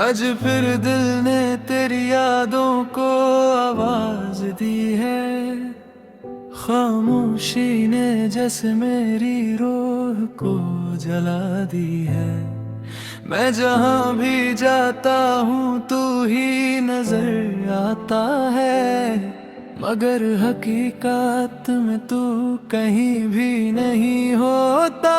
आज फिर दिल ने तेरी यादों को आवाज दी है। खामोशी ने जैसे मेरी रूह को जला दी है। मैं जहाँ भी जाता हूँ तू ही नजर आता है, मगर हकीकत में तू कहीं भी नहीं होता।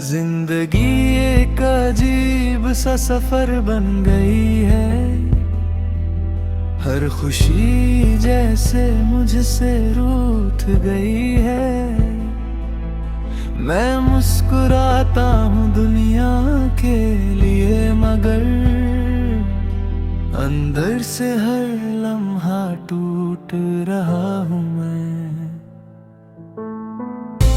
जिंदगी एक अजीब सा सफर बन गई है। हर खुशी जैसे मुझसे रूठ गई है। मैं मुस्कुराता हूँ दुनिया के लिए, मगर अंदर से हर लम्हा टूट रहा हूँ मैं।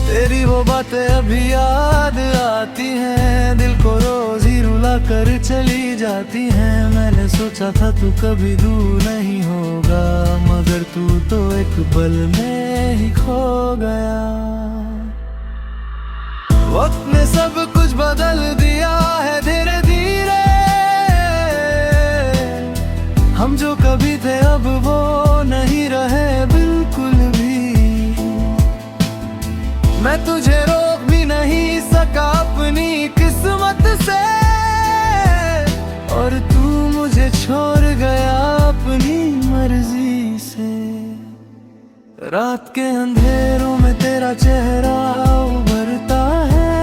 तेरी वो बातें अभी याद आती हैं, दिल को रोज ही रुला कर चली जाती हैं। मैंने सोचा था तू कभी दूर नहीं होगा, मगर तू तो एक पल में ही खो गया। वक्त ने सब कुछ बदल दिया है धीरे धीरे। हम जो कभी थे अब वो नहीं रहे बिल्कुल भी। मैं तुझे रोक भी नहीं सका अपनी किस्मत से, और तू मुझे छोड़ गया अपनी मर्जी से। रात के अंधेरों में तेरा चेहरा उभरता है,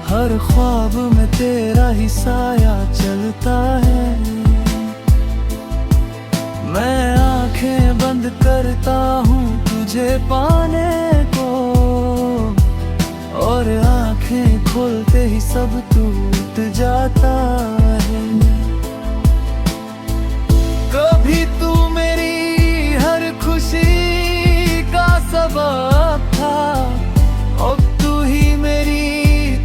हर ख्वाब में तेरा ही साया चलता है। मैं आंखें बंद करता हूँ तुझे पाने को, और आंखें खोलते ही सब टूट जाता है। कभी तू मेरी हर खुशी का सबब था, अब तू ही मेरी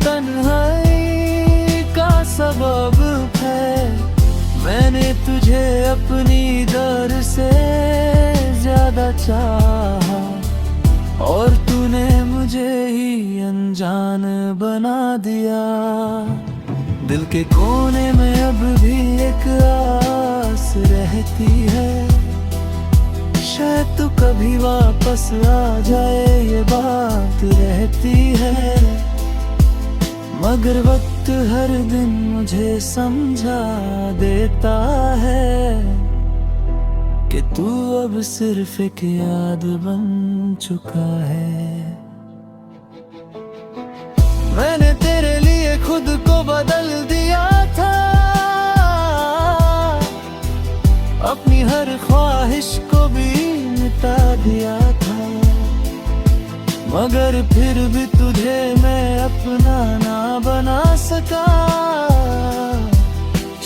तन्हाई का सबब है। मैंने तुझे अपनी दर से ज्यादा चाहा, और तूने मुझे ही अनजान बना दिया। दिल के कोने में अब भी एक आस रहती है, शायद तू कभी वापस आ जाए, ये बात रहती है। मगर वक्त हर दिन मुझे समझा देता है कि तू अब सिर्फ एक याद बन चुका है। मैंने तेरे लिए खुद को बदल दिया था, अपनी हर ख्वाहिश को भी मिटा दिया था। मगर फिर भी तुझे मैं अपना ना बना सका।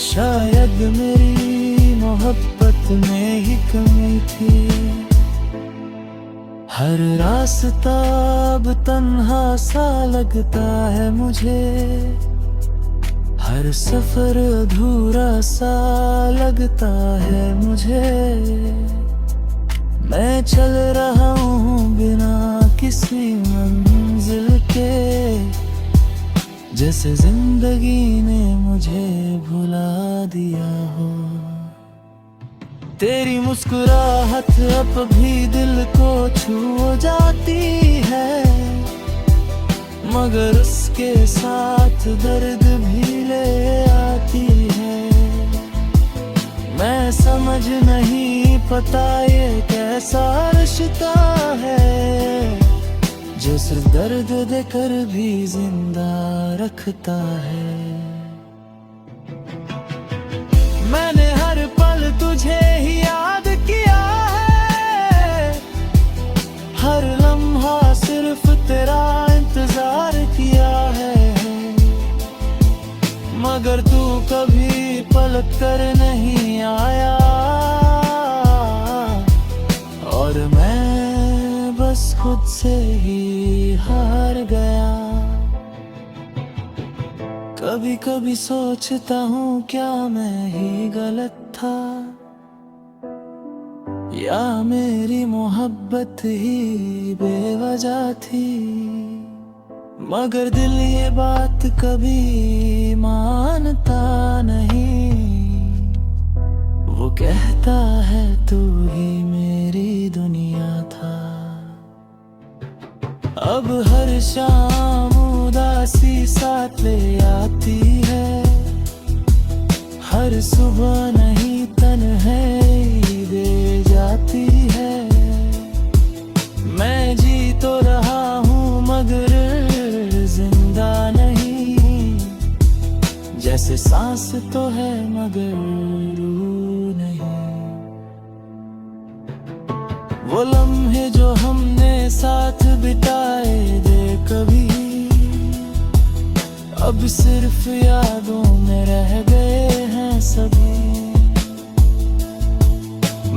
शायद मेरी मोहब्बत में ही कमी थी। हर रास्ता अब तन्हा सा लगता है मुझे, हर सफर अधूरा सा लगता है मुझे। मैं चल रहा हूँ बिना किसी मंजिल के, जैसे जिंदगी ने मुझे भुला दिया हो। तेरी मुस्कुराहट अब भी दिल को छू जाती है, मगर उसके साथ दर्द भी ले आती है। मैं समझ नहीं पता ये कैसा रिश्ता है, जो सिर्फ दर्द देकर भी जिंदा रखता है। मैंने हर पल तुझे ही याद किया है, हर लम्हा सिर्फ तेरा इंतजार किया है। मगर तू कभी पलट कर नहीं आया, और मैं बस खुद से ही हार गया। कभी कभी सोचता हूँ क्या मैं ही गलत था, या मेरी मोहब्बत ही बेवजह थी। मगर दिल ये बात कभी मानता नहीं। वो कहता है तू ही मेरी दुनिया था। अब हर शाम उदासी साथ ले आती है। हर सुबह नहीं तन्हाई दे जाती है। मैं जी तो रहा हूँ मगर जिंदा नहीं। जैसे सांस तो है मगर रूह नहीं। वो लम्हे जो हमने साथ बिताए थे कभी, अब सिर्फ यादों में रह गए हैं सभी।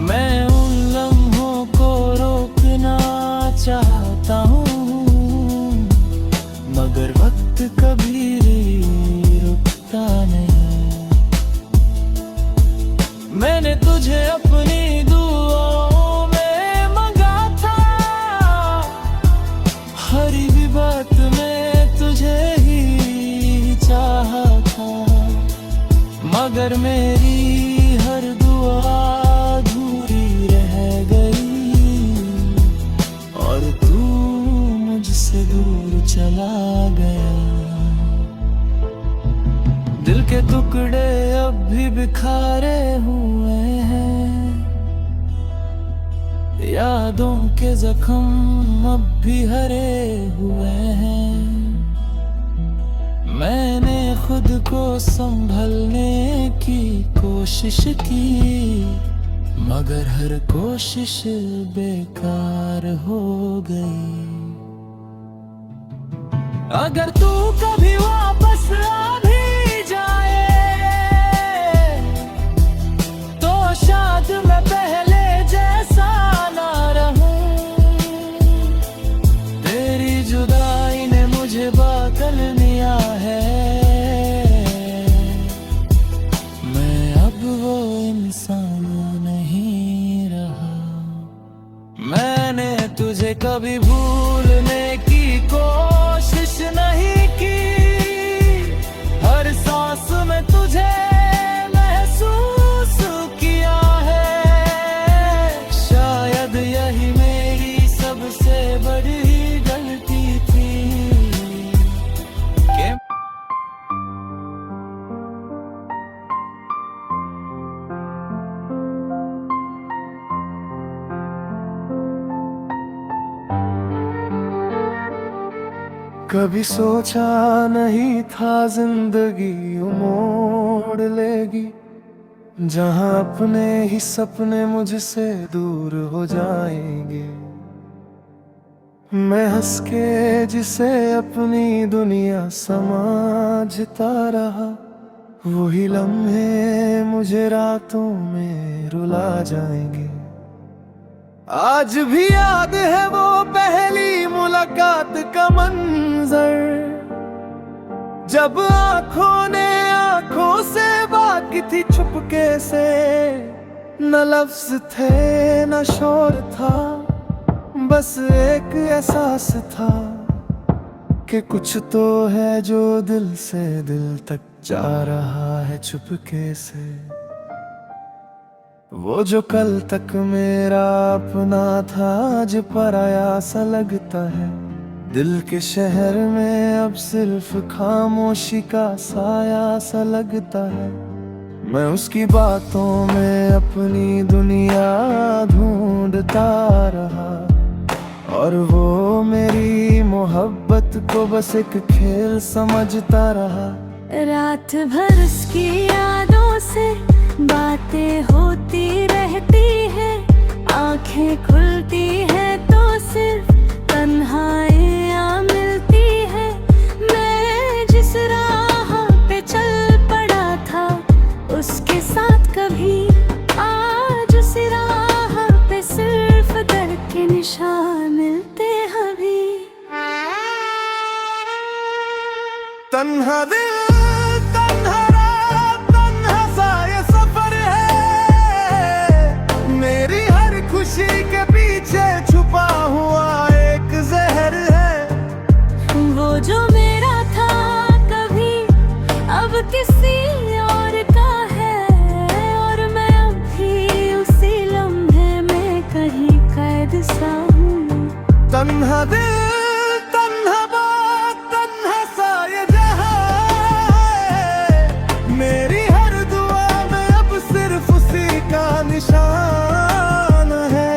मैं उन लम्हों को रोकना चाहता हूँ मगर वक्त कभी रुकता नहीं। मैंने तुझे अपनी दुआओं में मंगा था। हर भी बात में तुझे ही चाहा था। मगर मेरी हर दुआ अधूरी रह गई और तू मुझसे दूर चला गया। दिल के टुकड़े अब भी बिखारे हुए हैं। यादों के जख्म अब भी हरे हुए हैं। मैंने खुद को संभलने की कोशिश की मगर हर कोशिश बेकार हो गई। अगर तू कभी वापस आ भी जाए तो शायद मैं पहले जैसा ना रहूं। तेरी जुदाई ने मुझे बदल दिया है। मैं अब वो इंसान नहीं रहा। मैंने तुझे कभी भूलने की कोशिश नहीं की। हर सांस में तुझे महसूस किया है। शायद यही मेरी सबसे बड़ी गलती थी कि कभी सोचा नहीं था जिंदगी मोड़ लेगी। जहां अपने ही सपने मुझसे दूर हो जाएंगे। मैं हंस के जिसे अपनी दुनिया समझता रहा। वही लम्हे मुझे रातों में रुला जाएंगे। आज भी याद है वो पहली मुलाकात का मंजर, जब आंखों ने आंखों से बात की थी चुपके से। न लफ्ज थे न शोर था, बस एक एहसास था कि कुछ तो है जो दिल से दिल तक जा रहा है चुपके से। वो जो कल तक मेरा अपना था आज पराया सा लगता है। दिल के शहर में अब सिर्फ खामोशी का साया सा लगता है। मैं उसकी बातों में अपनी दुनिया ढूंढता रहा और वो मेरी मोहब्बत को बस एक खेल समझता रहा। रात भर उसकी यादों से बातें होती रहती है। आंखें खुलती है तो सिर्फ तन्हाइयाँ मिलती है। मैं जिस राह पे चल पड़ा था उसके साथ कभी, आज उस राह पे सिर्फ दर्द के निशान मिलते हैं अभी। तन्हा दिल तन्हा रात तन्हा सा ये सफर है। मेरी हर खुशी के पीछे छुपा हुआ एक जहर है। वो जो तन्हा दिल तन्हा बात तन्हा सा ये जहां है। मेरी हर दुआ में अब सिर्फ उसी का निशान है।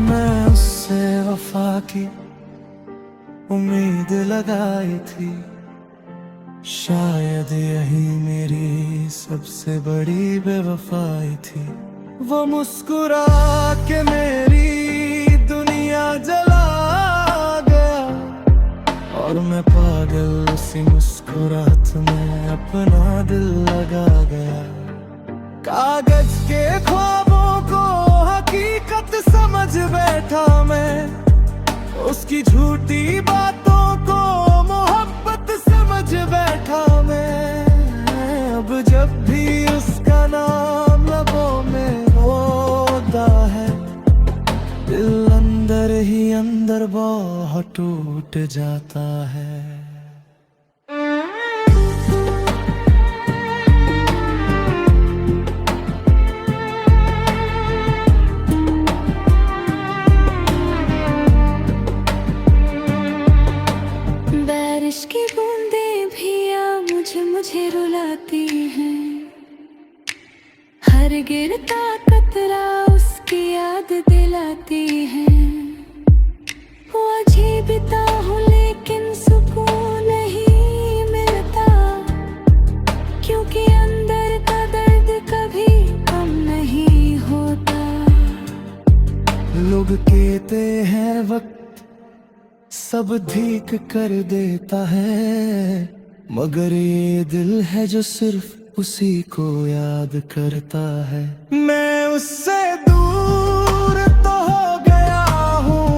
मैं उससे वफा की उम्मीद लगाई थी, शायद यही मेरी सबसे बड़ी बेवफाई थी। वो मुस्कुरा के मेरी दुनिया जला गया और मैं पागल उसी मुस्कुराहट में अपना दिल लगा गया। कागज के ख्वाबों को हकीकत समझ बैठा मैं, उसकी झूठी बातों को मोहब्बत समझ बैठा मैं। अब जब भी उसका नाम लबों में होता है, दिल अंदर ही अंदर बहुत टूट जाता है। बारिश की बूंदें भी मुझे रुलाती हैं। हर गिरता कतरा उसकी याद दिलाती है। वो अजीबता हूँ लेकिन सुकून नहीं मिलता, क्योंकि अंदर का दर्द कभी कम नहीं होता। लोग कहते हैं वक्त सब ठीक कर देता है, मगर ये दिल है जो सिर्फ उसी को याद करता है। मैं उससे दूर तो हो गया हूँ,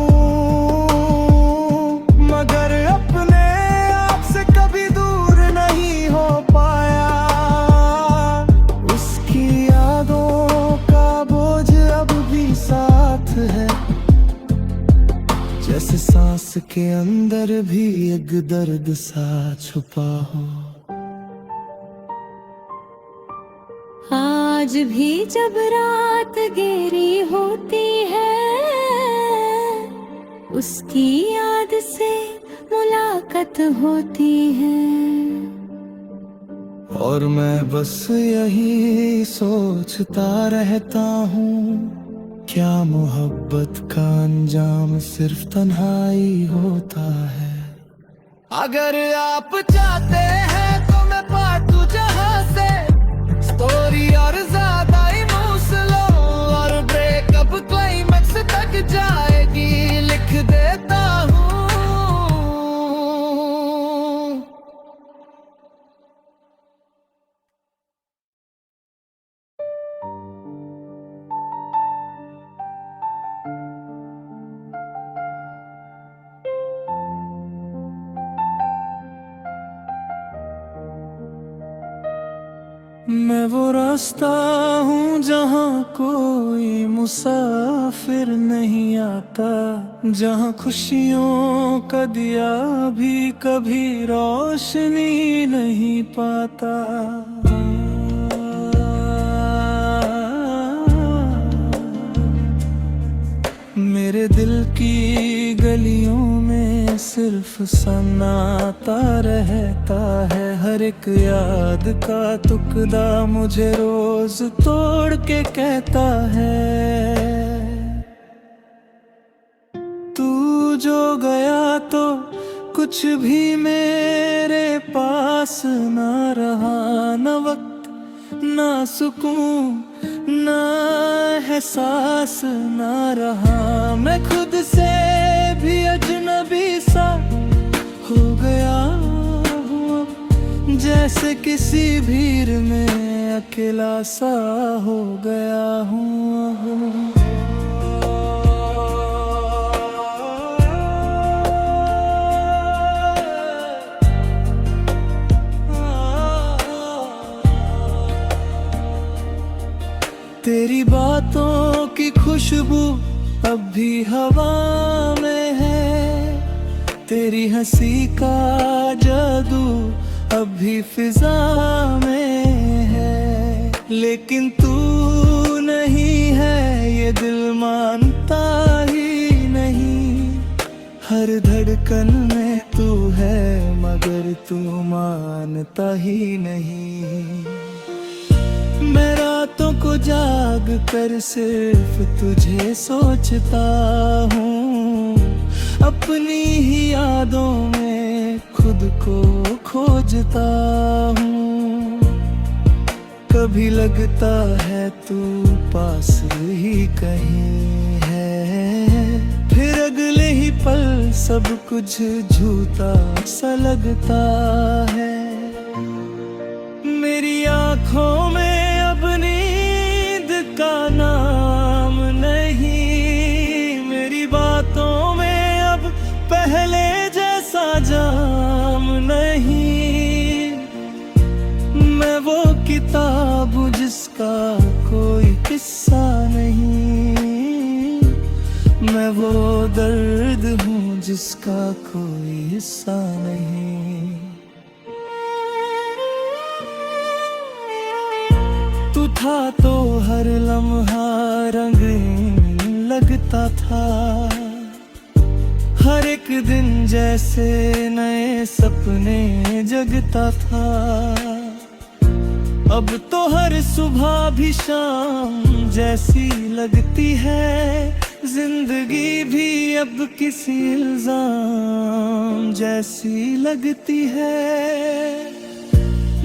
मगर अपने आप से कभी दूर नहीं हो पाया। उसकी यादों का बोझ अब भी साथ है, जैसे सांस के अंदर भी एक दर्द सा छुपा हो। आज भी जब रात गहरी होती है, उसकी याद से मुलाकात होती है। और मैं बस यही सोचता रहता हूँ, क्या मोहब्बत का अंजाम सिर्फ तन्हाई होता है। अगर आप चाहते हैं तो मैं पार्ट दूं जहां से स्टोरी और ज्यादा इमोशनल, और ब्रेकअप क्लाइमेक्स तक जाएगी लिख देता हूँ। मैं वो रास्ता हूँ जहाँ कोई मुसाफिर नहीं आता, जहाँ खुशियों का दिया भी कभी रोशनी नहीं पाता। मेरे दिल की गलियों में सिर्फ सन्नाटा रहता है, हर एक याद का टुकड़ा मुझे रोज तोड़ के कहता है, तू जो गया तो कुछ भी मेरे पास ना रहा, न वक्त ना सुकून ना एहसास ना रहा। मैं खुद से भी अजनबी सा हो गया हूँ अब, जैसे किसी भीड़ में अकेला सा हो गया हूँ। तेरी बातों की खुशबू अब भी हवा में है, तेरी हंसी का जादू अभी फिजा में है, लेकिन तू नहीं है ये दिल मानता ही नहीं। हर धड़कन में तू है मगर तू मानता ही नहीं। मैं रातों को जाग कर सिर्फ तुझे सोचता हूँ, अपनी ही यादों में खुद को खोजता हूँ। कभी लगता है तू पास ही कहीं है, फिर अगले ही पल सब कुछ झूठा सा लगता है। मेरी आँखों में अब नींद का नाम नहीं, मेरी बातों में अब पहले जैसा जाम नहीं। मैं वो किताब हूँ जिसका कोई किस्सा नहीं, मैं वो दर्द हूँ जिसका कोई हिस्सा नहीं। तू था तो हर लम्हा रंगीन लगता था, हर एक दिन जैसे नए सपने जगता था। अब तो हर सुबह भी शाम जैसी लगती है, जिंदगी भी अब किसी इल्जाम जैसी लगती है।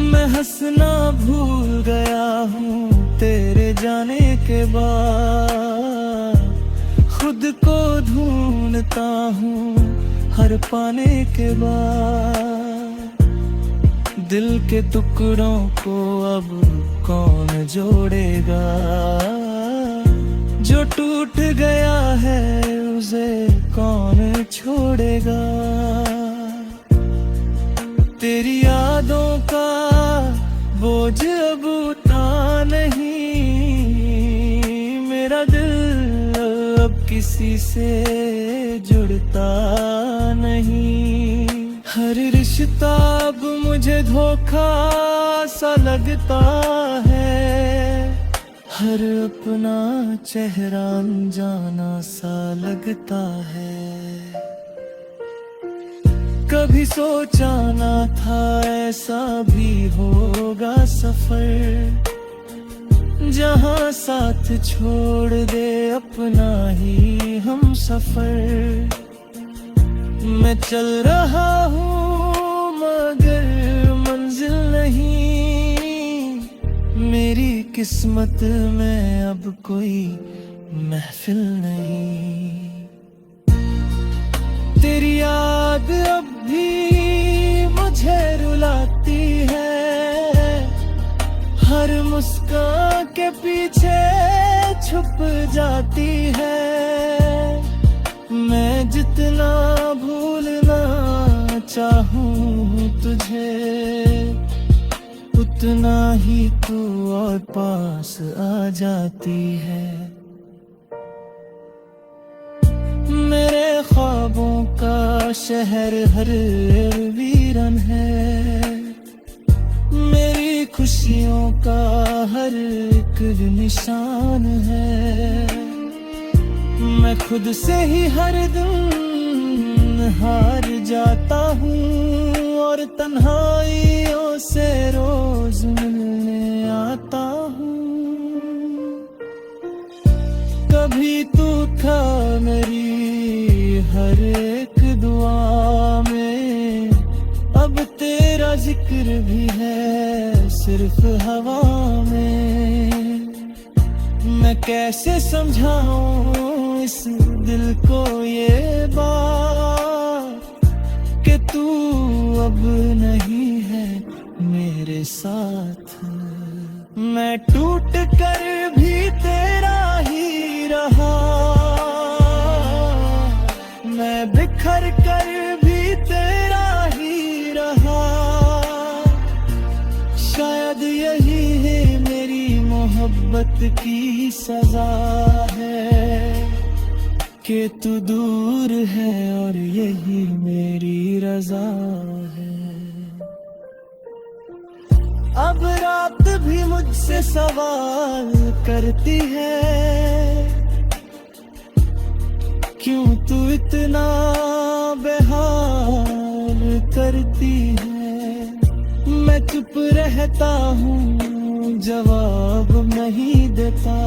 मैं हंसना भूल गया हूँ तेरे जाने के बाद, खुद को ढूंढता हूँ हर पाने के बाद। दिल के टुकड़ों को अब कौन जोड़ेगा, जो टूट गया है उसे कौन छोड़ेगा। तेरी यादों का बोझ अब उठा नहीं, मेरा दिल अब किसी से जुड़ता नहीं। हर रिश्ता अब मुझे धोखा सा लगता है, हर अपना चेहरा अनजाना सा लगता है। कभी सोचा ना था ऐसा भी होगा सफर, जहाँ साथ छोड़ दे अपना ही हम सफर। मैं चल रहा हूँ मगर मंजिल नहीं, मेरी किस्मत में अब कोई महफिल नहीं। तेरी याद अब भी मुझे रुलाती है, हर मुस्कान के पीछे छुप जाती है। मैं जितना भूलना चाहूँ तुझे, उतना ही तू और पास आ जाती है। मेरे ख्वाबों का शहर हर वीरन है, मेरी खुशियों का हर एक निशान है। मैं खुद से ही हर दिन हार जाता हूँ और तन्हाइयों से रोज मिलने आता हूँ। कभी तू था मेरी हर एक दुआ में, अब तेरा जिक्र भी है सिर्फ हवा में। मैं कैसे समझाऊं इस दिल को ये बात कि तू अब नहीं है मेरे साथ। मैं टूट कर भी तेरा ही रहा, मैं बिखर कर भी तेरा ही रहा। शायद यही है मेरी मोहब्बत की सजा है कि तू दूर है और यही मेरी रजा है। अब रात भी मुझसे सवाल करती है, क्यों तू इतना बेहाल करती है। मैं चुप रहता हूँ, जवाब नहीं देता।